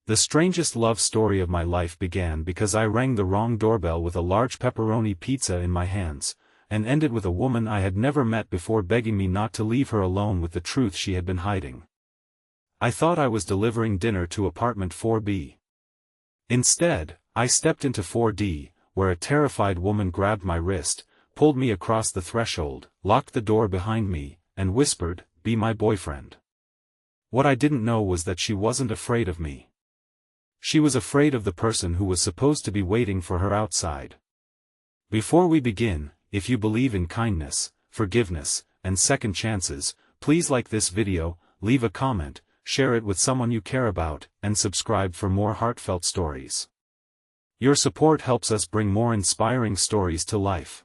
The strangest love story of my life began because I rang the wrong doorbell with a large pepperoni pizza in my hands, and ended with a woman I had never met before begging me not to leave her alone with the truth she had been hiding. I thought I was delivering dinner to apartment 4B. Instead, I stepped into 4D, where a terrified woman grabbed my wrist, pulled me across the threshold, locked the door behind me, and whispered, "Be my boyfriend." What I didn't know was that she wasn't afraid of me. She was afraid of the person who was supposed to be waiting for her outside. Before we begin, if you believe in kindness, forgiveness, and second chances, please like this video, leave a comment, share it with someone you care about, and subscribe for more heartfelt stories. Your support helps us bring more inspiring stories to life.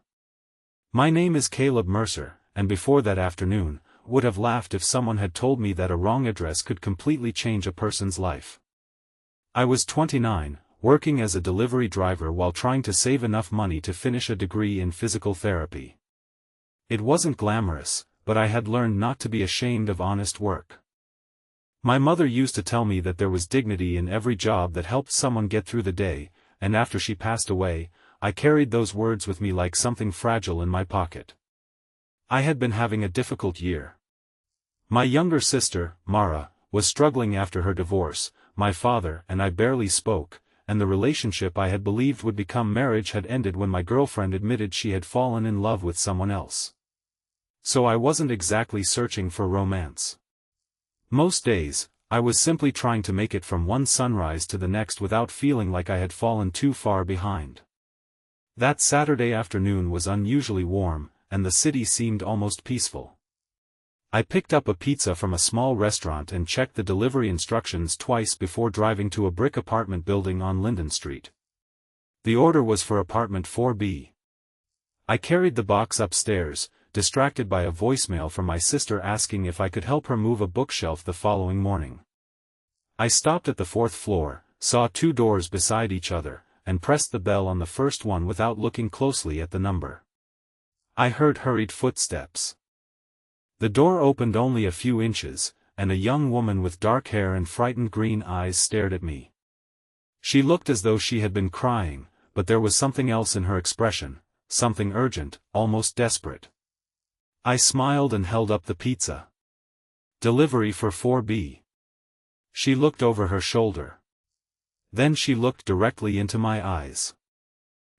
My name is Caleb Mercer, and before that afternoon, would have laughed if someone had told me that a wrong address could completely change a person's life. I was 29, working as a delivery driver while trying to save enough money to finish a degree in physical therapy. It wasn't glamorous, but I had learned not to be ashamed of honest work. My mother used to tell me that there was dignity in every job that helped someone get through the day, and after she passed away, I carried those words with me like something fragile in my pocket. I had been having a difficult year. My younger sister, Mara, was struggling after her divorce. My father and I barely spoke, and the relationship I had believed would become marriage had ended when my girlfriend admitted she had fallen in love with someone else. So I wasn't exactly searching for romance. Most days, I was simply trying to make it from one sunrise to the next without feeling like I had fallen too far behind. That Saturday afternoon was unusually warm, and the city seemed almost peaceful. I picked up a pizza from a small restaurant and checked the delivery instructions twice before driving to a brick apartment building on Linden Street. The order was for apartment 4B. I carried the box upstairs, distracted by a voicemail from my sister asking if I could help her move a bookshelf the following morning. I stopped at the 4th floor, saw 2 doors beside each other, and pressed the bell on the first one without looking closely at the number. I heard hurried footsteps. The door opened only a few inches, and a young woman with dark hair and frightened green eyes stared at me. She looked as though she had been crying, but there was something else in her expression, something urgent, almost desperate. I smiled and held up the pizza. "Delivery for 4B. She looked over her shoulder. Then she looked directly into my eyes.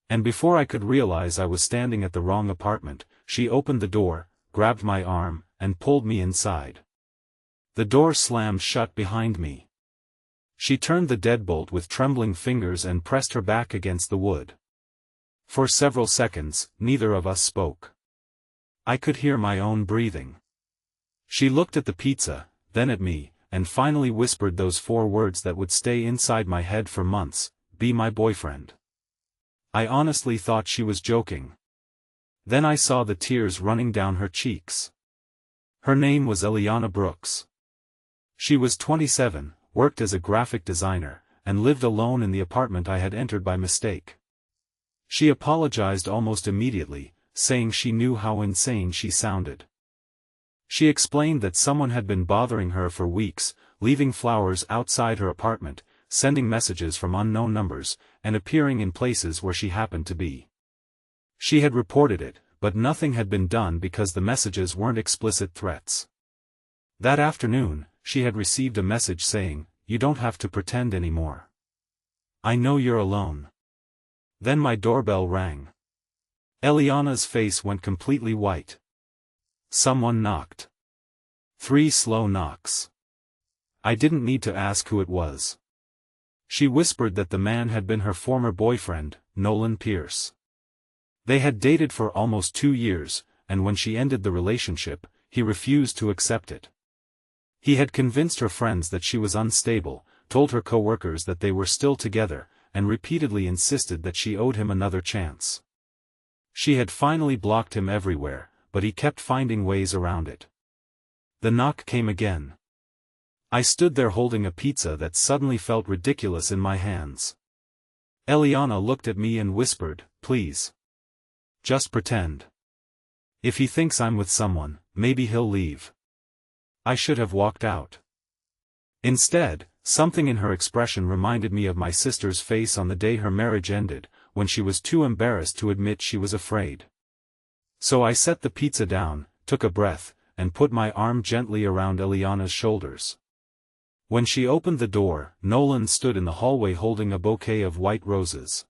And before I could realize I was standing at the wrong apartment, she opened the door, grabbed my arm, and pulled me inside. The door slammed shut behind me. She turned the deadbolt with trembling fingers and pressed her back against the wood. For several seconds, neither of us spoke. I could hear my own breathing. She looked at the pizza, then at me, and finally whispered those 4 words that would stay inside my head for months, "Be my boyfriend." I honestly thought she was joking. Then I saw the tears running down her cheeks. Her name was Eliana Brooks. She was 27, worked as a graphic designer, and lived alone in the apartment I had entered by mistake. She apologized almost immediately, saying she knew how insane she sounded. She explained that someone had been bothering her for weeks, leaving flowers outside her apartment, sending messages from unknown numbers, and appearing in places where she happened to be. She had reported it, but nothing had been done because the messages weren't explicit threats. That afternoon, she had received a message saying, "You don't have to pretend anymore. I know you're alone." Then my doorbell rang. Eliana's face went completely white. Someone knocked. 3 slow knocks. I didn't need to ask who it was. She whispered that the man had been her former boyfriend, Nolan Pierce. They had dated for almost 2 years, and when she ended the relationship, he refused to accept it. He had convinced her friends that she was unstable, told her coworkers that they were still together, and repeatedly insisted that she owed him another chance. She had finally blocked him everywhere, but he kept finding ways around it. The knock came again. I stood there holding a pizza that suddenly felt ridiculous in my hands. Eliana looked at me and whispered, "Please. Just pretend. If he thinks I'm with someone, maybe he'll leave." I should have walked out. Instead, Something in her expression reminded me of my sister's face on the day her marriage ended, when she was too embarrassed to admit she was afraid. So I set the pizza down, took a breath, and put my arm gently around Eliana's shoulders. When she opened the door, Nolan stood in the hallway holding a bouquet of white roses.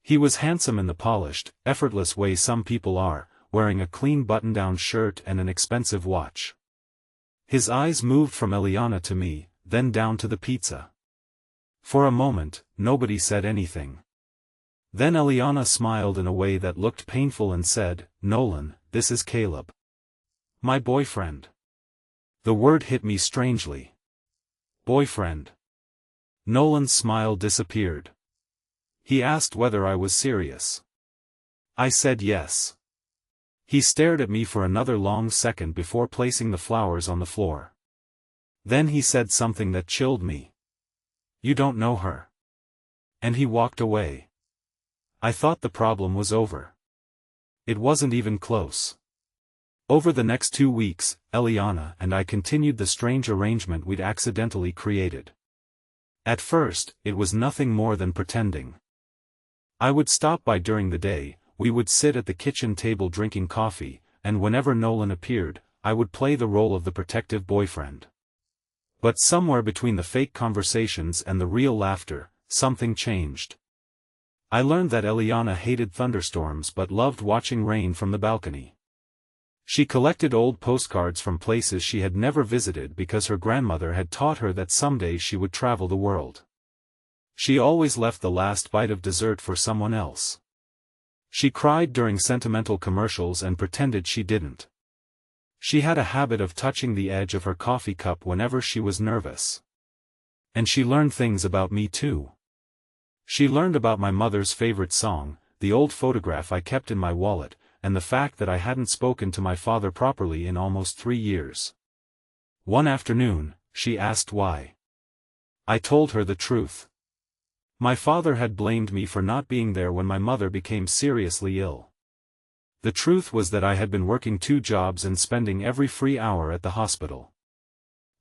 He was handsome in the polished, effortless way some people are, wearing a clean button-down shirt and an expensive watch. His eyes moved from Eliana to me, then down to the pizza. For a moment, nobody said anything. Then Eliana smiled in a way that looked painful and said, "Nolan, this is Caleb. My boyfriend." The word hit me strangely. Boyfriend. Nolan's smile disappeared. He asked whether I was serious. I said yes. He stared at me for another long second before placing the flowers on the floor. Then he said something that chilled me. "You don't know her." And he walked away. I thought the problem was over. It wasn't even close. Over the next 2 weeks, Eliana and I continued the strange arrangement we'd accidentally created. At first, it was nothing more than pretending. I would stop by during the day, we would sit at the kitchen table drinking coffee, and whenever Nolan appeared, I would play the role of the protective boyfriend. But somewhere between the fake conversations and the real laughter, something changed. I learned that Eliana hated thunderstorms but loved watching rain from the balcony. She collected old postcards from places she had never visited because her grandmother had taught her that someday she would travel the world. She always left the last bite of dessert for someone else. She cried during sentimental commercials and pretended she didn't. She had a habit of touching the edge of her coffee cup whenever she was nervous. And she learned things about me too. She learned about my mother's favorite song, the old photograph I kept in my wallet, and the fact that I hadn't spoken to my father properly in almost 3 years. One afternoon, she asked why. I told her the truth. My father had blamed me for not being there when my mother became seriously ill. The truth was that I had been working 2 jobs and spending every free hour at the hospital.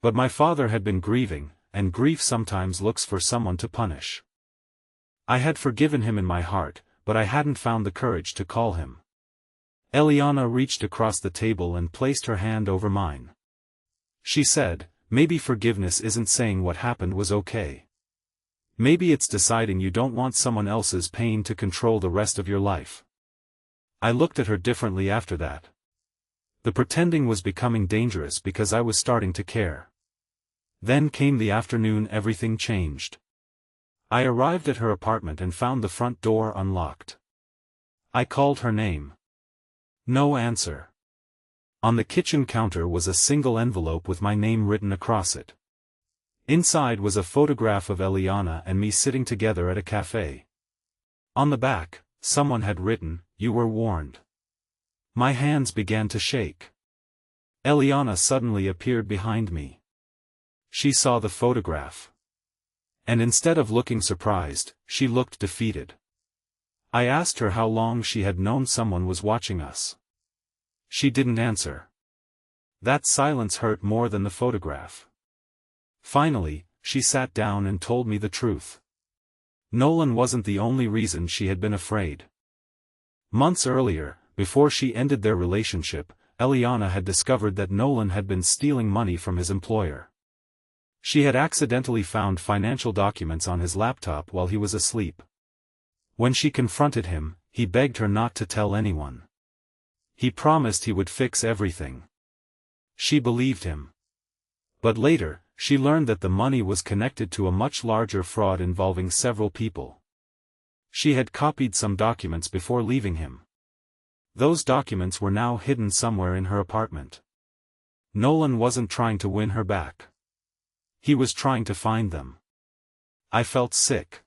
But my father had been grieving, and grief sometimes looks for someone to punish. I had forgiven him in my heart, but I hadn't found the courage to call him. Eliana reached across the table and placed her hand over mine. She said, "Maybe forgiveness isn't saying what happened was okay. Maybe it's deciding you don't want someone else's pain to control the rest of your life." I looked at her differently after that. The pretending was becoming dangerous because I was starting to care. Then came the afternoon everything changed. I arrived at her apartment and found the front door unlocked. I called her name. No answer. On the kitchen counter was a single envelope with my name written across it. Inside was a photograph of Eliana and me sitting together at a cafe. On the back, someone had written, "You were warned." My hands began to shake. Eliana suddenly appeared behind me. She saw the photograph. And instead of looking surprised, she looked defeated. I asked her how long she had known someone was watching us. She didn't answer. That silence hurt more than the photograph. Finally, she sat down and told me the truth. Nolan wasn't the only reason she had been afraid. Months earlier, before she ended their relationship, Eliana had discovered that Nolan had been stealing money from his employer. She had accidentally found financial documents on his laptop while he was asleep. When she confronted him, he begged her not to tell anyone. He promised he would fix everything. She believed him. But later, she learned that the money was connected to a much larger fraud involving several people. She had copied some documents before leaving him. Those documents were now hidden somewhere in her apartment. Nolan wasn't trying to win her back. He was trying to find them. I felt sick.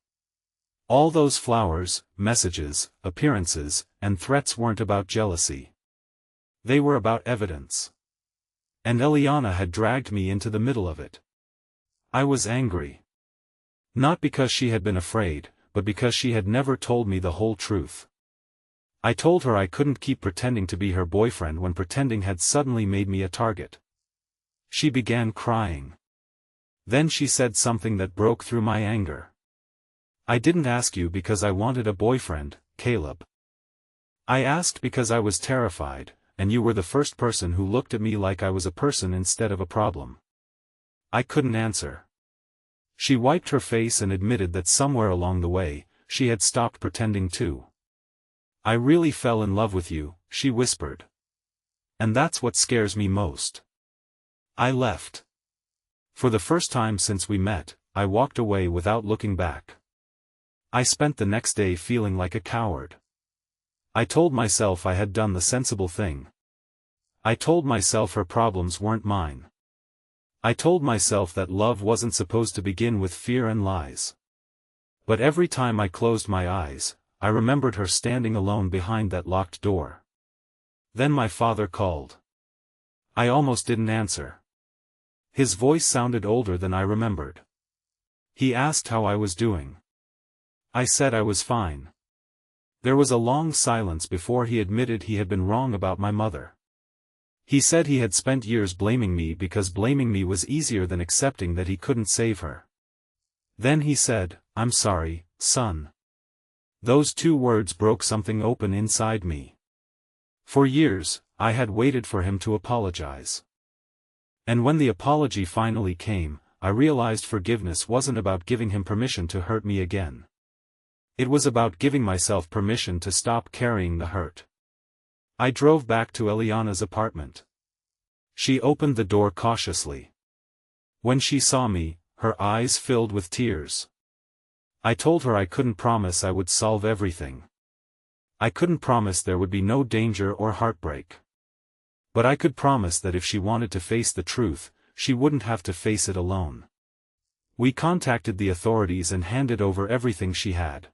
All those flowers, messages, appearances, and threats weren't about jealousy. They were about evidence. And Eliana had dragged me into the middle of it. I was angry. Not because she had been afraid, but because she had never told me the whole truth. I told her I couldn't keep pretending to be her boyfriend when pretending had suddenly made me a target. She began crying. Then she said something that broke through my anger. "I didn't ask you because I wanted a boyfriend, Caleb. I asked because I was terrified, and you were the first person who looked at me like I was a person instead of a problem." I couldn't answer. She wiped her face and admitted that somewhere along the way, she had stopped pretending too. "I really fell in love with you," she whispered. "And that's what scares me most." I left. For the first time since we met, I walked away without looking back. I spent the next day feeling like a coward. I told myself I had done the sensible thing. I told myself her problems weren't mine. I told myself that love wasn't supposed to begin with fear and lies. But every time I closed my eyes, I remembered her standing alone behind that locked door. Then my father called. I almost didn't answer. His voice sounded older than I remembered. He asked how I was doing. I said I was fine. There was a long silence before he admitted he had been wrong about my mother. He said he had spent years blaming me because blaming me was easier than accepting that he couldn't save her. Then he said, "I'm sorry, son." Those two words broke something open inside me. For years, I had waited for him to apologize. And when the apology finally came, I realized forgiveness wasn't about giving him permission to hurt me again. It was about giving myself permission to stop carrying the hurt. I drove back to Eliana's apartment. She opened the door cautiously. When she saw me, her eyes filled with tears. I told her I couldn't promise I would solve everything. I couldn't promise there would be no danger or heartbreak. But I could promise that if she wanted to face the truth, she wouldn't have to face it alone. We contacted the authorities and handed over everything she had.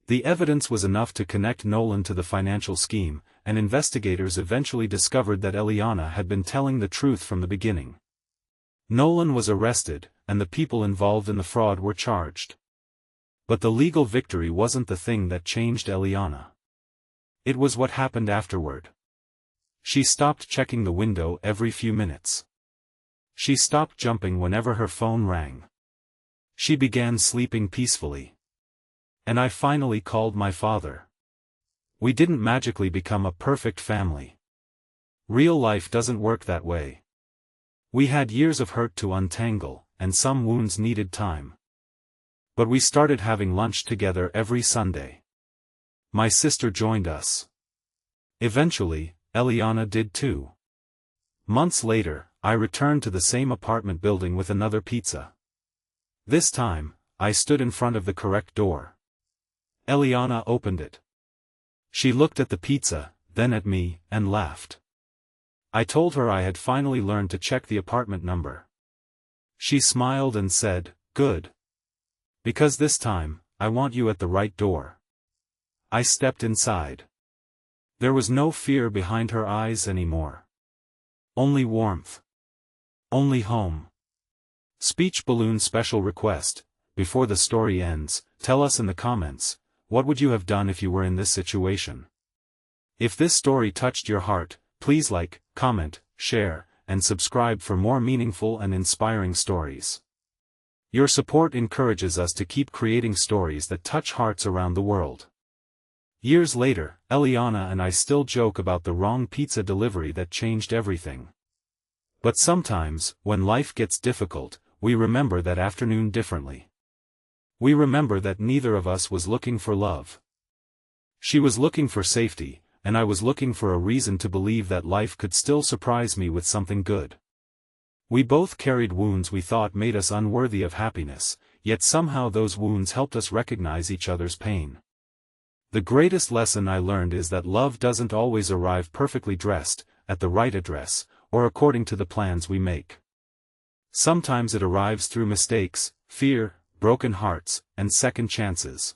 The evidence was enough to connect Nolan to the financial scheme, and investigators eventually discovered that Eliana had been telling the truth from the beginning. Nolan was arrested, and the people involved in the fraud were charged. But the legal victory wasn't the thing that changed Eliana. It was what happened afterward. She stopped checking the window every few minutes. She stopped jumping whenever her phone rang. She began sleeping peacefully. And I finally called my father. We didn't magically become a perfect family. Real life doesn't work that way. We had years of hurt to untangle, and some wounds needed time. But we started having lunch together every Sunday. My sister joined us. Eventually, Eliana did too. Months later, I returned to the same apartment building with another pizza. This time, I stood in front of the correct door. Eliana opened it. She looked at the pizza, then at me, and laughed. I told her I had finally learned to check the apartment number. She smiled and said, "Good. Because this time, I want you at the right door." I stepped inside. There was no fear behind her eyes anymore. Only warmth. Only home. Speech balloon special request: before the story ends, tell us in the comments, what would you have done if you were in this situation? If this story touched your heart, please like, comment, share, and subscribe for more meaningful and inspiring stories. Your support encourages us to keep creating stories that touch hearts around the world. Years later, Eliana and I still joke about the wrong pizza delivery that changed everything. But sometimes, when life gets difficult, we remember that afternoon differently. We remember that neither of us was looking for love. She was looking for safety, and I was looking for a reason to believe that life could still surprise me with something good. We both carried wounds we thought made us unworthy of happiness, yet somehow those wounds helped us recognize each other's pain. The greatest lesson I learned is that love doesn't always arrive perfectly dressed, at the right address, or according to the plans we make. Sometimes it arrives through mistakes, fear, broken hearts, and second chances.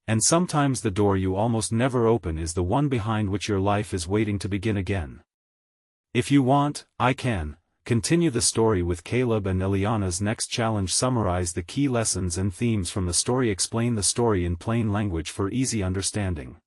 And sometimes the door you almost never open is the one behind which your life is waiting to begin again. If you want, I can continue the story with Caleb and Eliana's next challenge. Summarize the key lessons and themes from the story. Explain the story in plain language for easy understanding.